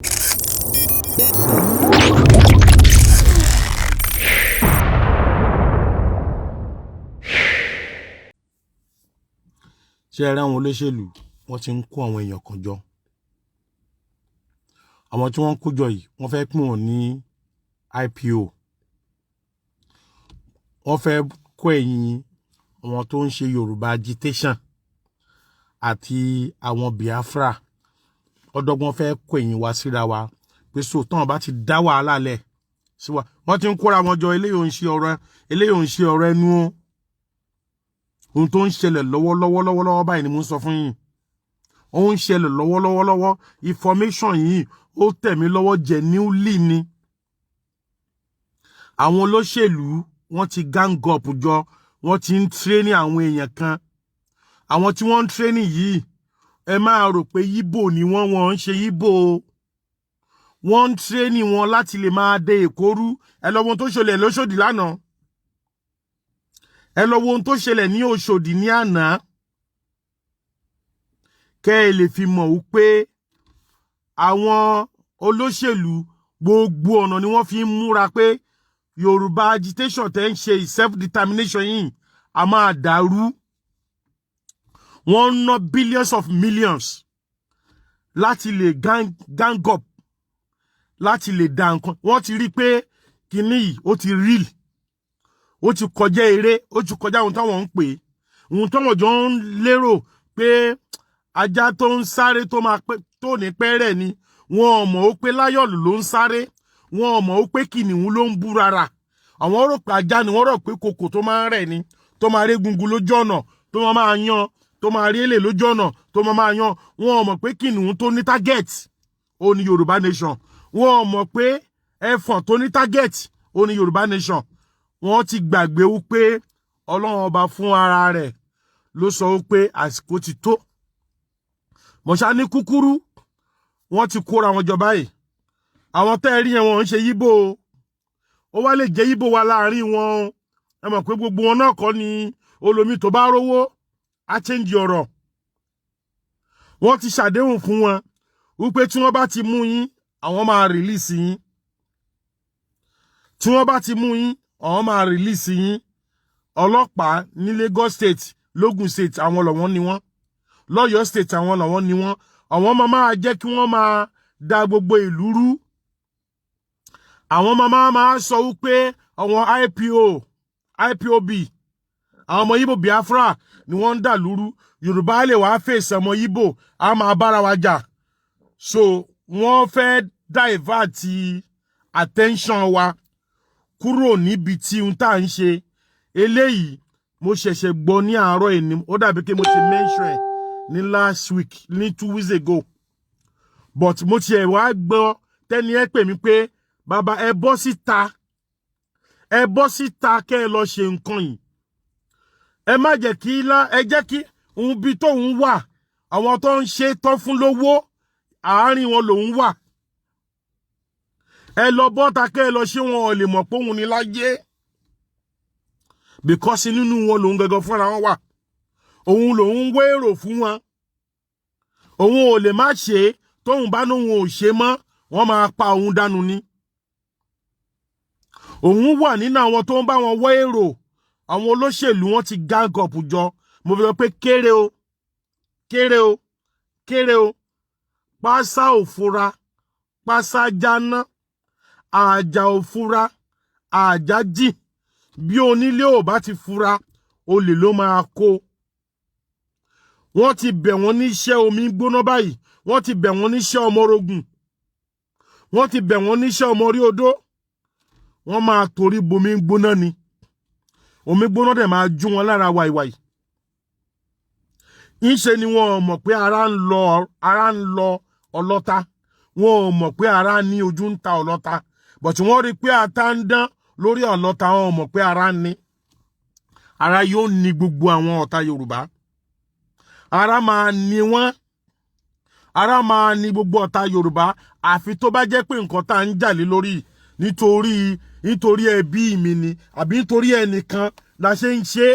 Ṣé ẹ rí àwọn olóṣèlú wọ́n ti ń kó àwọn èèyàn kan jọ. Àwọn tí wọ́n ń kó jọ yìí wọ́n fẹ́ pín wọn ní IPO. Wọ́n fẹ́ kó ẹ̀yìn àwọn tó ń ṣe Yorùbá agitation àti àwọn Biafra. Ọ̀dọ́gbọ́n fẹ́ kó ẹ̀yìn wa síra wa pé so tán bá ti dá wàhálà lẹ̀ sí wa. Wọ́n ti ń kóra wọn jọ, eléyìí ò ń ṣe ọ̀rọ̀ ẹnu o. Ohun tó ń ṣẹlẹ̀ lọ́wọ́lọ́wọ́ báyìí ni mo ń sọ fún yín. Ó ń ṣẹlẹ̀ lọ́wọ́lọ́wọ́. Information yìí ó tẹ̀ mí lọ́wọ́ genuinely ni. Àwọn olóṣèlú wọ́n ti gang up jọ, wọ́n ti ń training àwọn èèyàn kan. Àwọn tí wọ́n ń training yìí, ẹ máa rò pé Yíbò ni wọ́n ń ṣe Yíbò. Wọ́n ń training wọn láti lè máa dé èkórú. Ẹ lọ wo ohun tó ṣẹlẹ̀ lóṣòdì lánàá. Ẹ lọ wo ohun tó ṣẹlẹ̀ ní Òṣòdì ní àná. Kẹ́ ẹ lè fi mọ̀ wípé àwọn olóṣèlú gbogbo ọ̀nà ni wọ́n fi ń múra pé Yorùbá agitation tẹ́ ń ṣe self-determination yìí a máa dàrú. Wọ́n ń ná billions of millions láti lè gang up, láti lè dá nǹkan. Wọ́n ti rí pé kinní yìí ó ti real. Ó ti kọjá eré, ó ti kọjá ohun táwọn ń pè. Ohun táwọn jọ ń lérò pé ajá tó ń sáré tó ní pẹ́rẹ́ ni. Wọn ò mọ̀ ó pé láyọ̀lù ló ń sáré. Wọn ò mọ̀ ó pé kìnìún ló ń bú rárá. Àwọn rò pé ajá ni wọ́n rò pé kòkò tó máa ń rẹ̀ ni. Tó máa rí gungun lójú ọ̀nà, tó máa yan, tó máa rí èlé lójú ọ̀nà, tó máa yan. Wọn ò mọ̀ pé kìnìún tó ní target ó ní Yorùbá nation. Wọn ò mọ̀ pé ẹfọ̀n tó ní target ó ní Yorùbá nation. Wọ́n ti gbàgbé wípé Ọlọ́run ọba fún ara rẹ̀ ló sọ wípé àsìkò ti tó. Mọ̀ṣá ní kúkúrú, wọ́n ti kóra wọn jọ báyìí. Àwọn tẹ́ rí yẹn wọ́n ń ṣe Yíbò. Ó wá lè jẹ́ Yíbò wa láàrin wọn. Ẹ mọ̀ pé gbogbo wọn náà kọ́ ni olómi tó bá rówó á change ọ̀rọ̀. Wọ́n ti ṣàdéhùn fún wọn wípé tí wọ́n bá ti mú yín, àwọn máa release yín. Tí wọ́n bá ti mú yín, àwọn máa release yín. Ọlọ́pàá ní Lagos State, Logun State àwọn lọ́wọ́n ni wọ́n. Lọ́yọ̀ State àwọn lọ́wọ́n ni wọ́n. Àwọn máa jẹ́ kí wọ́n máa da gbogbo ìlú rú. Àwọn máa sọ wípé àwọn IPOB, àwọn ọmọ Yíbò Biafra ni wọ́n ń dà lúrú. Yorùbá lè wá fèsì ọmọ Yíbò, a máa bára wa jà. So wọ́n fẹ́ divert attention wa kúrò níbi tí ohun tá à ń ṣe. Eléyìí mo ṣẹ̀ṣẹ̀ gbọ́ ní àárọ̀ ẹni. Ó dàbí pé mo ti mention ẹ̀ ní last week, ní 2 weeks ago. But mo ti ẹ̀ wá gbọ́ tẹ́ni ẹ pè mí pé bàbá ẹ bọ́ síta. Ẹ bọ́ síta kẹ́ ẹ lọ ṣe nǹkan yìí. Ẹ má jẹ́ kí ẹ jẹ́ kí òun bí tóun wà. Àwọn tó ń ṣe tán fún lówó àárín wọn lòun wà. Ẹ lọ bọ́ta kẹ́ ẹ lọ ṣé wọn ò lè mọ̀ pé òun ni láyé. Because nínú wọn lòun gẹ́gẹ́ fúnra wọn wà. Òun lòun wé èrò fún wọn. Òun ò lè má ṣe tóun bá nóun ò ṣe mọ́, wọ́n máa pa òun dànù ni. Òun wà nínú àwọn tó ń bá wọn wé èrò. Àwọn olóṣèlú wọn ti gang up jọ. Mo fi sọ pé kéré o. Kéré o. Kéré o. Pásá ò fura. Pásá jáná. Àjà ò fura. Àjà jì. Bí onílé ò bá ti fura, olè ló máa kó. Wọ́n ti bẹ̀ wọ́n níṣẹ́ omi gbóná báyìí. Wọ́n ti bẹ̀ wọ́n níṣẹ́ ọmọ orogun. Wọ́n ti bẹ̀ wọ́n níṣẹ́ ọmọ orí odó. Wọ́n máa torí bomi gbóná ni. Omi gbóná dẹ̀ máa jú wọn lára wàìwàì. Ìṣe ni wọn ò mọ̀ pé ara ń lọ ọlọ́ta. Wọn ò mọ̀ pé ara ní ojú ń ta ọlọ́ta. But wọ́n rí pé ata ń dán lórí ọlọ́ta, wọn ò mọ̀ pé ara ní. Ara yóò ní gbogbo àwọn ọ̀tá Yorùbá. Ara máa ní wọ́n. Ara máa ní gbogbo ọ̀tá Yorùbá. Àfi tó bá jẹ́ pé nǹkan tá ń jà lé lórí nítorí ẹbí mi ni, àbí nítorí ẹnìkan la ṣe ń ṣe,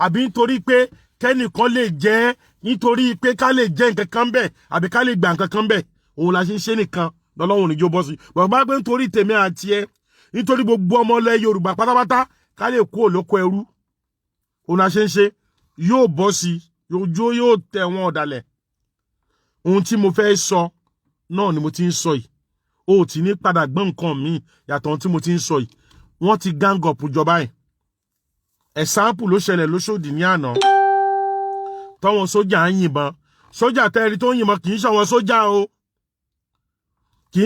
àbí nítorí pé kẹ́nìkan lè jẹ́, nítorí pé ká lè jẹ́ nǹkan kan bẹ́ẹ̀, àbí ká lè gbà nǹkan kan bẹ́ẹ̀, òun la ṣe ń ṣe nìkan. lọ́lọ́run ní jó bọ́ sí bàbá pé nítorí tèmi àti ẹ nítorí gbogbo ọmọ ilẹ̀ Yorùbá pátápátá ká lè kú olóko ẹrú òun la ṣe ń ṣe yóò bọ́ sí yóò tẹ̀ wọ́n ọ̀dàlẹ̀ ohun tí mo fẹ́ sọ náà ni mo ti ń sọ yìí o ti ní padà gbọ́n nǹkan míì yàtọ̀ ohun tí mo ti ń sọ yìí wọ́n ti gang up jọba yìí example ló ṣẹlẹ̀ lóṣòdì ní àná tọ́wọn sójà ń yìnbọn sójà tẹ́rí tó ń yìnbọn kì í ṣe àwọn sójà o kì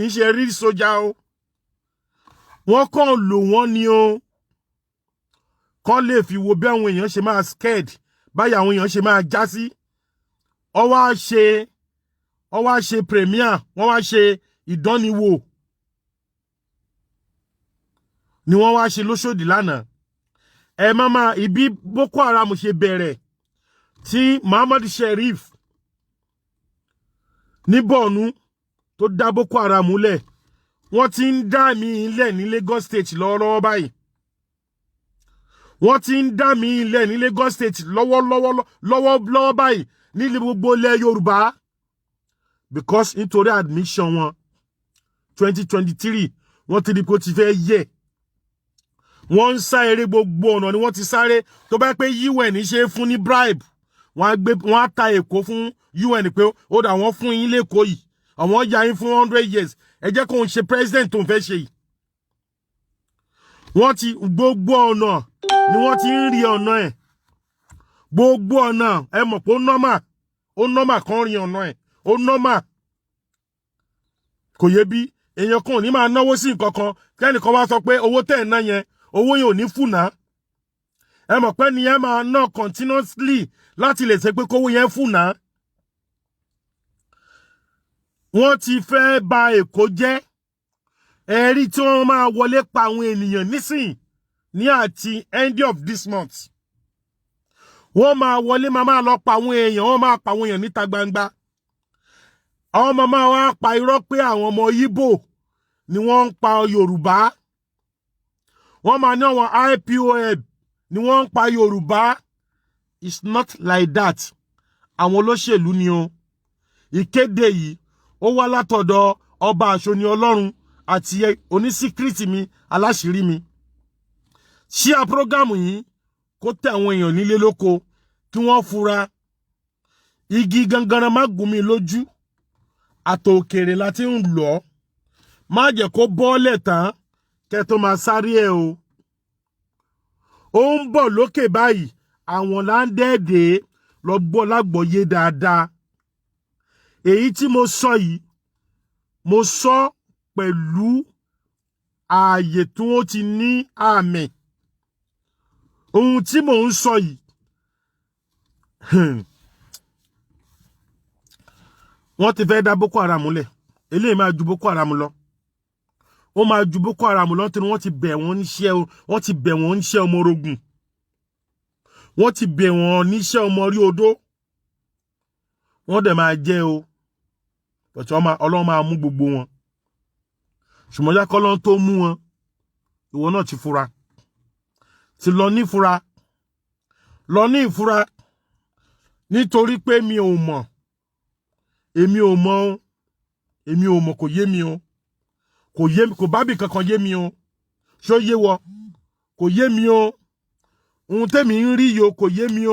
í ṣe rí sójà o wọ́n kàn lò wọ́n ni o kàn lè fi wo bí àwọn èèyàn ṣe máa scared báyìí àwọn èèyàn ṣe máa já sí ó wá ṣe premier wọ́n wá ṣe ìdánniwò ni wọ́n wá ṣe lóṣòdì lánàá ẹ mama ibi Boko Haram ṣe bẹ̀rẹ̀ tí Muhammad Sheriff ní Borno tó dá Boko Haram lẹ̀ wọ́n ti ń dá mi ilẹ̀ ní Lagos State lọ́wọ́lọ́wọ́ báyìí wọ́n ti ń dá mi ilẹ̀ ní Lagos State lọ́wọ́lọ́wọ́ báyìí ní gbogbo ilẹ̀ Yorùbá because nítorí admission wọn 2023 wọ́n ti di kó ti fẹ́ yẹ wọ́n ń sá eré gbogbo ọ̀nà ni wọ́n ti sáré tó bá pé UN ṣe fún ní bribe wọ́n á ta Èkó fún UN pé ó dà wọ́n fún yín lẹ́kọ̀ọ́ yìí àwọn ya yín fún 100 years ẹ jẹ́ kó ń ṣe president tó ń fẹ́ ṣe yìí wọ́n ti gbogbo ọ̀nà ni wọ́n ti ń rí ọ̀nà ẹ̀ gbogbo ọ̀nà ẹ mọ̀ pé ó normal kan rí ọ̀nà ẹ̀ ó normal kò yé bí èèyàn kan ò ní máa náwó sí nǹkan kan kẹ́nìkan wá sọ pé owó tẹ̀ ná yẹn owó yẹn ò ní fùnà ẹ mọ̀ pé ni ẹ máa ná continuously láti lè ṣe pé kówó yẹn fùnà wọ́n ti fẹ́ ba Èkó jẹ́ ẹ̀rí tí wọ́n máa wọlé pa àwọn ènìyàn nísìn ní àti end of this month wọ́n máa wọlé máa lọ pa àwọn èèyàn wọ́n máa pa àwọn èèyàn níta gbangba àwọn ọmọ máa wá pa irọ́ pé àwọn ọmọ Ìgbò ni wọ́n ń pa Yorùbá wọ́n máa ní àwọn IPOB ni wọ́n ń pa Yorùbá it's not like that àwọn olóṣèlú ni o ìkéde yìí ó wá látọ̀dọ̀ ọba àṣọni Ọlọ́run àti onísíkírìtì mi aláṣírí mi ṣí a prógámù yìí kó tẹ̀ àwọn èèyàn nílé lóko kí wọ́n fura igi gangan má gún mi lójú àtòkèrè láti ń lọ má jẹ́ kó bọ́ọ̀lẹ̀ tán kẹ́ tó máa sáré ẹ̀ o ó ń bọ̀ lókè báyìí àwọn láńdẹ́ẹ̀dẹ́ lọ gbọ́ lágbọ́yé dáadáa èyí tí mo sọ yìí mo sọ pẹ̀lú ààyè tí wọ́n ti ní àmì ohun tí mò ń sọ yìí wọ́n ti fẹ́ dá Boko Haram lẹ̀ eléyìí máa ju Boko Haram lọ ó máa ju Boko Haram lọ tí wọ́n ti bẹ̀ wọ́n níṣẹ́ ọmọ orogun wọ́n ti bẹ̀ wọ́n níṣẹ́ ọmọ orí odó wọ́n dẹ̀ máa jẹ́ o pẹ̀tù Ọlọ́run máa mú gbogbo wọn ṣùgbọ́n yá kọ́lọ́n tó mú wọn ìwọ náà ti fura ti lọ ní ìfura nítorí pé èmi ò mọ̀ kò yé mi o kò bá bì kankan yé mi o ṣó yé wọ kò yé mi o ohun tẹ́mi ń rí yo kò yé mi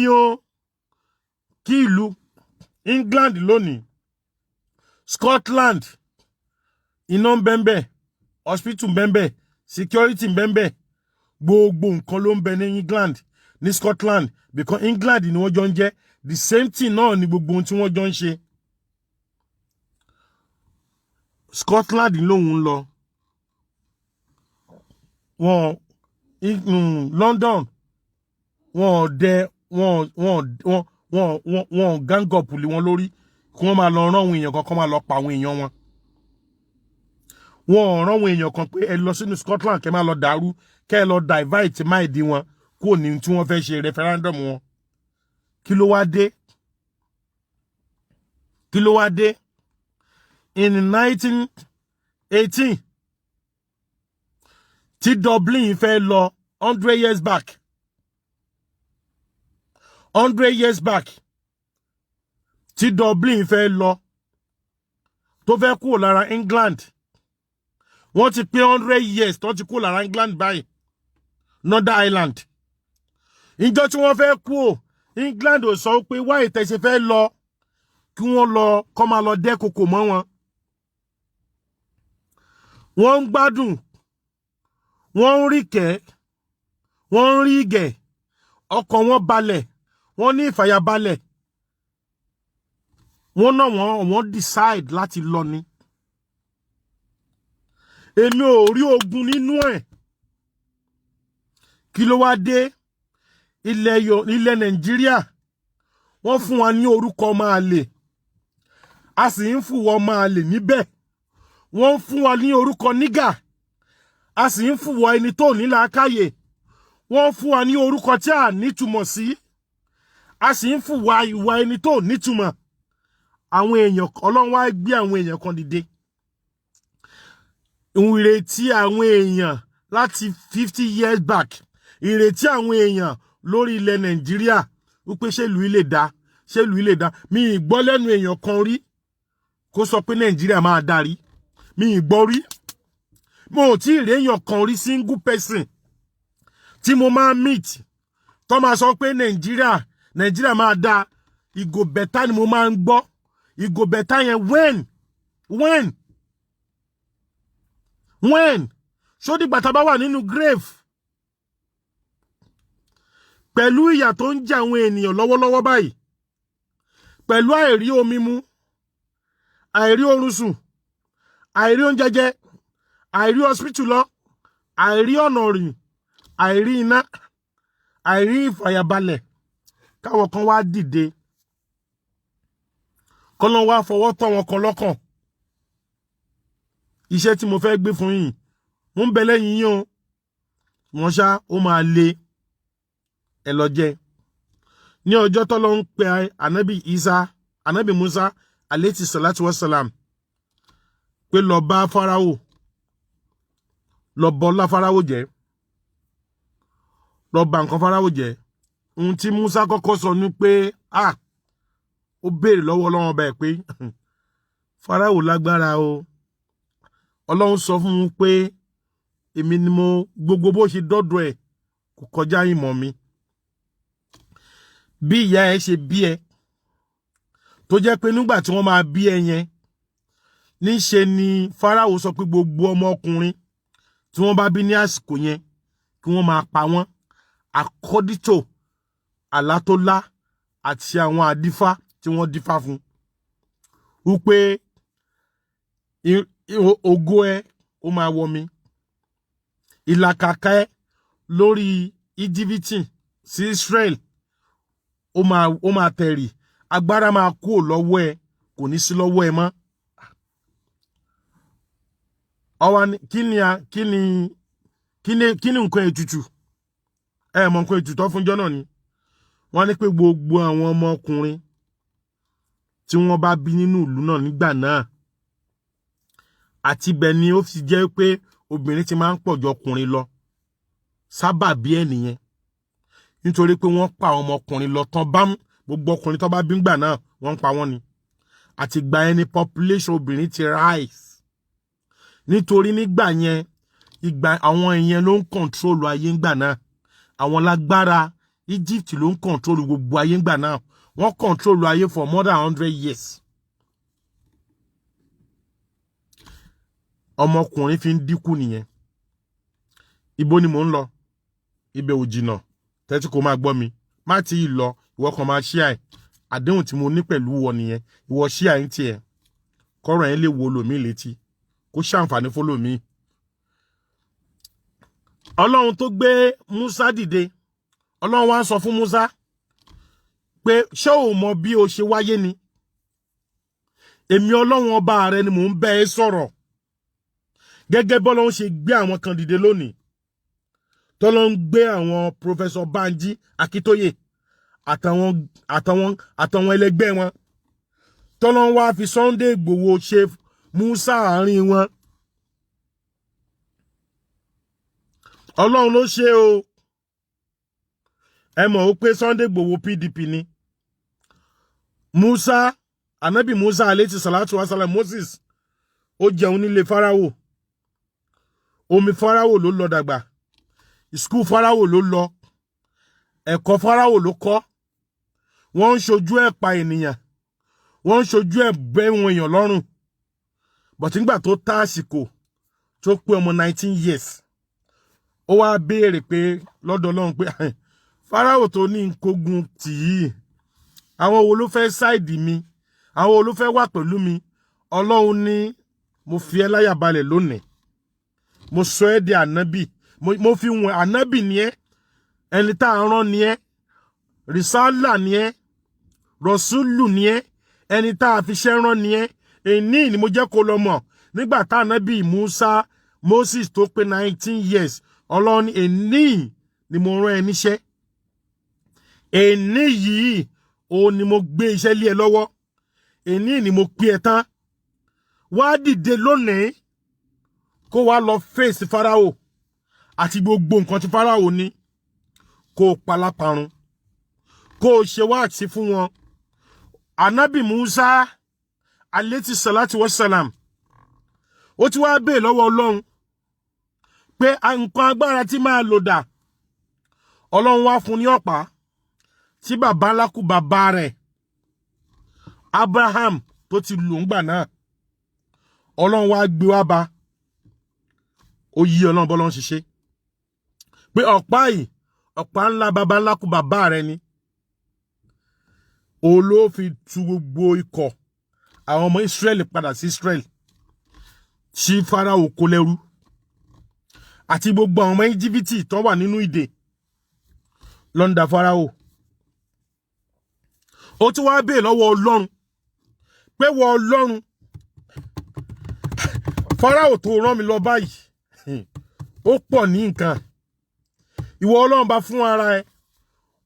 o kí ìlú England lónìí Scotland iná ń bẹ́ńbẹ́ hospital ń bẹ́ńbẹ́ security ń bẹ́ńbẹ́ gbogbo nǹkan ló ń bẹ ní England ní Scotland because England ni wọ́n jọ ń jẹ́ the same thing náà ni gbogbo ohun tí wọ́n jọ ń ṣe Scotland lòun lọ wọn London wọn gang up lé wọn lórí kí wọ́n máa lọ rán àwọn èèyàn kan máa lọ pa àwọn èèyàn wọn rán àwọn èèyàn kan pé ẹ lọ sínú Scotland kẹ́ máa lọ dàrú kẹ́ ẹ lọ divide máìdí wọn kúrò ní tí wọ́n fẹ́ ṣe referendum wọn kí ló wá dé in 1918 tí Dublin fẹ́ lọ 100 years back tí Dublin fẹ́ lọ tó fẹ́ kúrò lára England wọ́n ti pé 100 years tó ti kúrò lára England báyìí Northern Ireland ìjọ tí wọ́n fẹ́ kúrò England ò sọ pé wá ìtẹ̀sẹ̀ fẹ́ lọ kí wọ́n lọ kọ́ máa lọ dẹ́ kòkò mọ́ wọn wọ́n ń gbádùn wọ́n ń rí kẹ́ wọ́n ń rí ìgẹ̀ ọkàn wọn balẹ̀ wọ́n ní ìfàyàbalẹ̀ wọ́n náà wọ́n decide láti lọ ni èmi ò rí ogun nínú ẹ̀ kí ló wá dé ilẹ̀ Nàìjíríà wọ́n fún wa ní orúkọ máa lè a sì ń fún wọn máa lè níbẹ̀ wọ́n fún wa ní orúkọ nígà a sì ń fún wọn ẹni tó ní làákàyè wọ́n fún wa ní orúkọ tí a nítumọ̀ sí a sì ń fún wa ìwà ẹni tó nítumọ̀ àwọn èèyàn Ọlọ́run wá gbé àwọn èèyàn kan dìde ìrètí àwọn èèyàn láti 50 years back ìrètí àwọn èèyàn lórí ilẹ̀ Nàìjíríà wípé ṣèlú ilé dá ṣèlú ilé dá mi ì gbọ́ lẹ́nu èèyàn kan rí kó sọ pé Nàìjíríà máa darí mi ì gbọ́ rí mo ò tí ì rí èèyàn kan rí single person tí mo máa meet tó máa sọ pé Nàìjíríà máa dá ìgò bẹ̀tà ni mo máa ń gbọ́ ìgò bẹ̀tà yẹn when ṣó dìgbà tá bá wà nínú grave pẹ̀lú ìyà tó ń jẹ àwọn ènìyàn lọ́wọ́lọ́wọ́ báyìí pẹ̀lú àìrí omi mu àìrí oorun sùn àìrí oúnjẹ jẹ àìrí hospital lọ àìrí ọ̀nà rìn àìrí iná àìrí ìfàyàbalẹ̀ káwọn kan wá dìde kọ́lọ́n wá fọwọ́ tọ́ wọn kan lọ́kàn iṣẹ́ tí mo fẹ́ gbé fún yín mo ń bẹ lẹ́yìn yín o wọ́n ṣá ó máa le ẹ lọ jẹ ní ọjọ́ tó lọ ń pe ànábì Musa alayhi salatu wassalam pé lọ bá Fáráò lọ bọ́lá Fáráò jẹ́ lọ bà nǹkan Fáráò jẹ́ ohun tí Musa kọ́kọ́ sọ ní pé ó béèrè lọ́wọ́ Ọlọ́run báyìí pé Fáráò lágbára o Ọlọ́run sọ fún un pé èmi ni mo gbogbo bó ṣe dọ́dọ̀ ẹ̀ kò kọjá ìmọ̀ mi bí ìyá ẹ ṣe bí ẹ tó jẹ́ pé nígbà tí wọ́n máa bí ẹ yẹn níṣe ni Fáráò sọ pé gbogbo ọmọkùnrin tí wọ́n bá bí ní àsìkò yẹn kí wọ́n máa pa wọ́n àkọ́dítò àlá tó lá àti àwọn àdífá tí wọ́n dífá fún wípé ògo ẹ ó máa wọmi ìlàkàkà ẹ lórí íjíbítì sí Israel ó máa tẹ̀rì agbára máa kú lọ́wọ́ ẹ kò ní sí lọ́wọ́ ẹ mọ́ ọwọ́ kí ni nǹkan ètùtù ẹ mọ̀ nǹkan ètùtù fúnjọ́ náà ni wọ́n ní pé gbogbo àwọn ọmọkùnrin tí wọ́n bá bí nínú ìlú náà nígbà náà àti bẹ́ẹ̀ ni ó fi jẹ́ pé obìnrin ti máa ń pọ̀ jù ọkùnrin lọ sábàbí ẹ̀ nìyẹn nítorí pé wọ́n pa àwọn ọmọkùnrin lọ tán bá gbogbo ọkùnrin tó bá bí nígbà náà wọ́n ń pa wọ́n ni àti ìgbà yẹn ni population obìnrin ti rise nítorí nígbà yẹn àwọn èèyàn ló ń kọ̀ntrólù ayé ńgbà náà àwọn lágbára Egypt ló ń kọ̀ntrólù gbogbo ayé ńgbà náà wọ́n kọ̀ntrólù ayé for more than 100 years ọmọkùnrin fi ń dínkù nìyẹn ibo ni mò ń lọ ibẹ̀ ò jìnnà tẹ́tí kò máa gbọ́ mi má ti lọ ìwọ kan máa ṣíà ẹ̀ àdéhùn tí mo ní pẹ̀lú wọ nìyẹn ìwọ ṣíà ẹ̀ ń tiẹ̀ kọ́rọ̀ ẹ̀ lè wo lòmí létí kó ṣàǹfààní fólòmí. Ọlọ́run tó gbé Musa dìde Ọlọ́run wá sọ fún Musa pé ṣé o mọ bí o ṣe wáyé ni èmi Ọlọ́run ọba rẹ ni mò ń bẹ́ ẹ sọ̀rọ̀ gẹ́gẹ́ bọ́lọ́run ṣe gbé àwọn kan dìde lónìí tọ́lọ́ ń gbé àwọn Professor Banji Akíntóyè àtàwọn ẹlẹgbẹ́ wọn tọ́lọ́ ń wá fi Sunday Igboho ṣe Musa àárín wọn Ọlọ́run ló ṣe o ẹ mọ̀ ó pé Sunday Igboho PDP ni Musa Ànábì Musa alayhi salatu wa salam Moses ó jẹun nílé Fáráò. Omi Fáráò ló lọ dàgbà. School Fáráò ló lọ. Ẹ̀kọ́ Fáráò ló kọ́. Wọ́n ń ṣojú ẹ̀ pa ènìyàn. Wọ́n ń ṣojú ẹ̀ bẹ́ wọn èèyàn lọ́rùn. But nígbà tó tá àsìkò tó pé ọmọ 19 years. Ó wá béèrè pé lọ́dọ̀ Ọlọ́run pé Fáráò tó ní nkogun tì yìí. Àwọn wo ló fẹ́ side mi? Àwọn wo ló fẹ́ wà pẹ̀lú mi? Ọlọ́run ní mo fi ẹ́ láyà balẹ̀ lónìí. Mo sọ ẹ́ di ànábì. Mo fi wọn ànábì ni ẹ́. Ẹni tá a rán ni ẹ́. Risala ni ẹ́. Rọ̀súlù ni ẹ́. Ẹni tá a fi ṣẹ́ rán ni ẹ́. Èní ni mo jẹ́ kó lọ mọ̀. Nígbà tá ànábì Moses tó pé 19 years. Ọlọ́run ní èní ni mo rán ẹ níṣẹ́. Èní yìí ó ní mo gbé iṣẹ́ lé ẹ lọ́wọ́. Èní ni mo pè ẹ́ tán. Wá dìde lónìí kó wá lọ face Fáráò àti gbogbo nǹkan tí Fáráò ní kó palaparun kó ṣe wáàsí fún wọn. Ànábì Musa alayhi salatu wassalam ó ti wá bèè lọ́wọ́ Ọlọ́run pé nǹkan agbára tí máa lò dà. Ọlọ́run wá fún ní ọ̀pá tí bàbá ńlá kú bàbá rẹ̀ Abraham tó ti lò ń gbà náà. Ọlọ́run wá gbé wá bá. Ó yí Ọlọ́run bọ́lọ́run ṣiṣẹ́ pé ọ̀pá yìí ọ̀pá ńlá bàbá ńlá kú bàbá rẹ̀ ni. Ó ló fi tú gbogbo ikọ̀ àwọn ọmọ Israẹli padà sí Israẹli tí Fáráò kó lẹ́rú àti gbogbo àwọn ọmọ Íjíbítì tó wà nínú ìdè lọ́ndà Fáráò. Ó ti wá bèè lọ́wọ́ Ọlọ́run pé wọ Ọlọ́run Fáráò tó rán mi lọ báyìí ó pọ̀ ní nǹkan. Ìwọ Ọlọ́run bá fún ara ẹ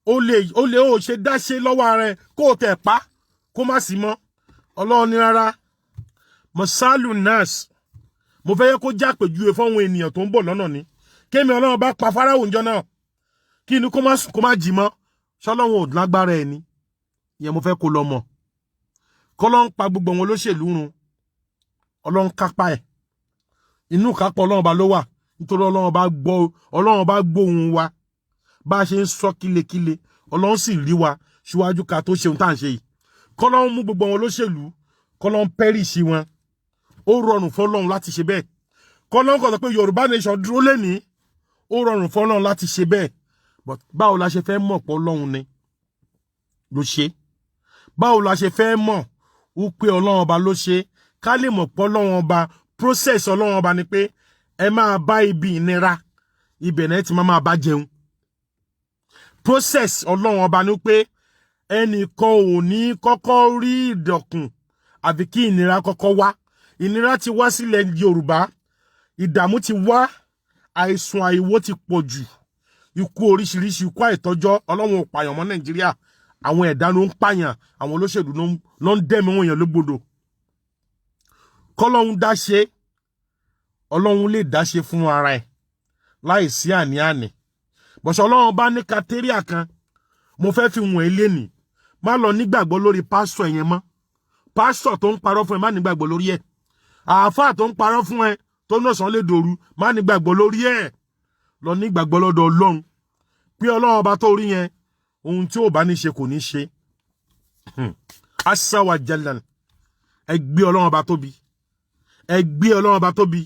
ó lè ó ṣe dáṣe lọ́wọ́ ara ẹ kó o tẹ̀ pa kó má sí mọ́. Ọlọ́run ní rárá mọ̀sálù nurse mo fẹ́ yẹ kó jápèjúwe fáwọn ènìyàn tó ń bọ̀ lọ́nà ni. Kémi Ọlọ́run bá pa Fáráò ńjọ́ náà kí ni kó má jì mọ́. Ṣọlọ́run ò lágbára ẹ ni. Ìyẹn mo fẹ́ kó lọ mọ̀. Kọ́lọ́run pa gbogbo wọn lóṣèlú run. Ọlọ́run kápá ẹ̀. Inú kápá Ọlọ́run bá ló wà nítorí Ọlọ́run bá gbóhùn wa bá ṣe ń sọ kílekíle. Ọlọ́run sì rí wa síwájú ká tó ṣe ohun tá à ń ṣe yìí. Kọ́lọ́run mú gbogbo wọn lóṣèlú. Kọ́lọ́run pẹ́rìṣì wọn. Ó rọrùn fọ́lọ́run láti ṣe bẹ́ẹ̀. Kọ́lọ́run kò sọ pé Yorùbá nation dúró lénìí. Ó rọrùn fọ́lọ́run láti ṣe bẹ́ẹ̀. But báwo la ṣe fẹ́ mọ̀ pé Ọlọ́run ni ló ṣe? Báwo la ṣe fẹ́ mọ̀ wípé Ọlọ́run ọba ló ṣe? Ká lè mọ̀ pé Ọlọ́run ọba process Ọlọ́run ọba ni pé ẹ máa bá ibi ìnira ibẹ̀ náà ti máa bá jẹun. Process Ọlọ́run ọba ni pé ẹnìkan ò ní kọ́kọ́ rí ìdọ̀kùn àfi kí ìnira kọ́kọ́ wá. Ìnira ti wá sílẹ̀ Yorùbá. Ìdààmú ti wá. Àìsùn àìwó ti pọ̀ jù. Ikú oríṣiríṣi ikú àìtọ́jọ́. Ọlọ́run ò pààyàn mọ́ Nàìjíríà. Àwọn ẹ̀dá ló ń pààyàn. Àwọn olóṣèlú ló ń dẹ́mi wọn èèyàn lógbodò. Kọ́lọ́run dá ṣe. Ọlọ́run lè dá ṣe fún ara ẹ̀ láì sí àní-àní. Bọ̀ṣọ́ Ọlọ́run bá ní kàtẹ́ríà kan. Mo fẹ́ fi wọ̀n ilé nì. Má lọ nígbàgbọ́ lórí pásítọ̀ yẹn mọ́. Pásítọ̀ tó ń parọ́ fún ẹ má nígbàgbọ́ lórí ẹ̀. Àáfàá tó ń parọ́ fún ẹ tó náà sàn lè dòru má nígbàgbọ́ lórí ẹ̀. Lọ nígbàgbọ́ lọ́dọ̀ Ọlọ́run. Pé Ọlọ́run ọba tó rí yẹn ohun tí ò bá ní ṣe kò ní ṣe. Asa wa jalan. Ẹ gbé Ọlọ́run ọba tóbi. Ẹ gbé Ọlọ́run ọba tóbi.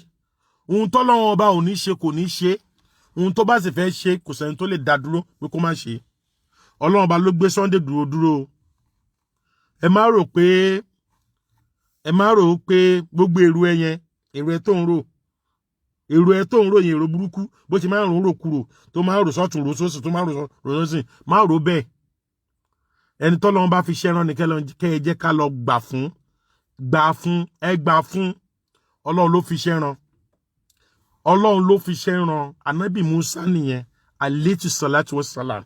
Ohun tó Ọlọ́run ọba ò ní ṣe kò ní ṣe. Ohun tó bá sì fẹ́ ṣe kò sẹ́ni tó lè dá dúró pé kó má ṣe. Ọlọ́run ọba ló gbé Sunday dúró. Ẹ má rò pé gbogbo èrò ẹ yẹn èrò ẹ tó ń rò. Èrò ẹ tó ń rò yẹn èrò burúkú bó ti máa ń rò kúrò tó máa ń rò sọ́tún rò sósì tó máa ń rò sósì má rò bẹ́ẹ̀. Ẹni tọ́lọ́run bá fi ṣẹ́rán ni kẹ́ ẹ jẹ́ ká lọ gbà fún Ọlọ́run ló fi ṣẹ́rán. Ọlọ́run ló fi ṣẹ́rán. Ànábì Musa nìyẹn alayhi salatu wassalam.